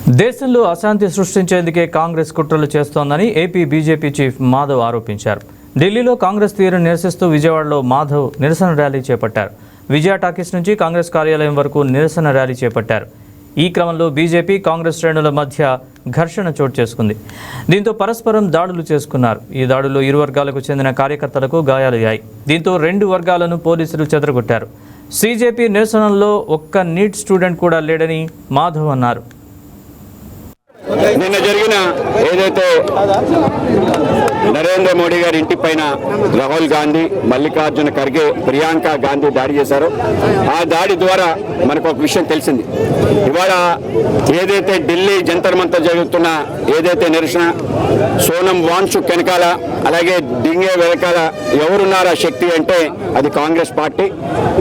దేశంలో అశాంతి సృష్టించేందుకే కాంగ్రెస్ కుట్రలు చేస్తోందని ఏపీ బీజేపీ చీఫ్ మాధవ్ ఆరోపించారు. ఢిల్లీలో కాంగ్రెస్ తీరును నిరసిస్తూ విజయవాడలో మాధవ్ నిరసన ర్యాలీ చేపట్టారు. విజయ టాకీస్ నుంచి కాంగ్రెస్ కార్యాలయం వరకు నిరసన ర్యాలీ చేపట్టారు. ఈ క్రమంలో బీజేపీ కాంగ్రెస్ శ్రేణుల మధ్య ఘర్షణ చోటు చేసుకుంది. దీంతో పరస్పరం దాడులు చేసుకున్నారు. ఈ దాడుల్లో ఇరు వర్గాలకు చెందిన కార్యకర్తలకు గాయాలయ్యాయి. దీంతో రెండు వర్గాలను పోలీసులు చెదరగొట్టారు. సీజేపీ నిరసనల్లో ఒక్క నీట్ స్టూడెంట్ కూడా లేడని మాధవ్ అన్నారు. నిన్న జరిగిన ఏదైతే నరేంద్ర మోడీ గారి ఇంటి పైన రాహుల్ గాంధీ, మల్లికార్జున ఖర్గే, ప్రియాంక గాంధీ దాడి చేశారో ఆ దాడి ద్వారా మనకు ఒక విషయం తెలిసింది. ఇవాళ ఏదైతే ఢిల్లీ జంతర్ మంతర్ జరుగుతున్న ఏదైతే నిరసన, సోనం వాంగ్చుక్ వెనకాల అలాగే డింగే వెనకాల ఎవరున్నారా శక్తి అంటే అది కాంగ్రెస్ పార్టీ.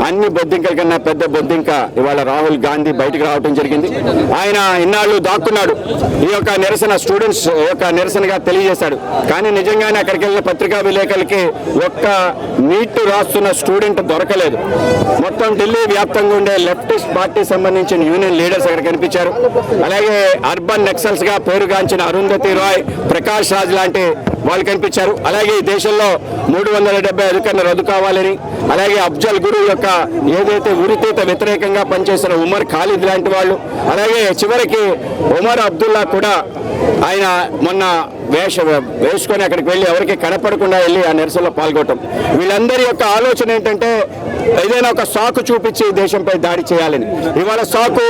అన్ని బొద్దింకల కన్నా పెద్ద బొద్దింక ఇవాళ రాహుల్ గాంధీ బయటకు రావడం జరిగింది. ఆయన ఇన్నాళ్ళు దాక్కున్నాడు. ఈ యొక్క నిరసన స్టూడెంట్స్ యొక్క నిరసనగా తెలియజేశాడు. కానీ నిజంగానే అక్కడికి వెళ్ళిన పత్రికా విలేకరులకి ఒక్క నీట్ రాస్తున్న స్టూడెంట్ దొరకలేదు. మొత్తం ఢిల్లీ వ్యాప్తంగా ఉండే లెఫ్టిస్ట్ పార్టీ సంబంధించిన యూనియన్ లీడర్స్ అక్కడ కనిపించారు. అలాగే అర్బన్ నక్సల్స్ గా పేరుగాంచిన అరుంధతి రాయ్, ప్రకాష్ రాజ్ లాంటి వాళ్ళు కనిపించారు. అలాగే ఈ దేశంలో 370 అధికారులు రద్దు కావాలని, అలాగే అఫ్జల్ గురు యొక్క ఏదైతే ఉరితీత వ్యతిరేకంగా పనిచేసిన ఉమర్ ఖాలిద్ లాంటి వాళ్ళు, అలాగే చివరికి ఉమర్ అబ్దుల్లా కూడా ఆయన మొన్న వేసుకొని అక్కడికి వెళ్ళి ఎవరికి కనపడకుండా వెళ్ళి ఆ నిరసనలో పాల్గొనడం. వీళ్ళందరి యొక్క ఆలోచన ఏంటంటే ఏదైనా ఒక సాకు చూపించి దేశంపై దాడి చేయాలని. ఇవాళ సాకు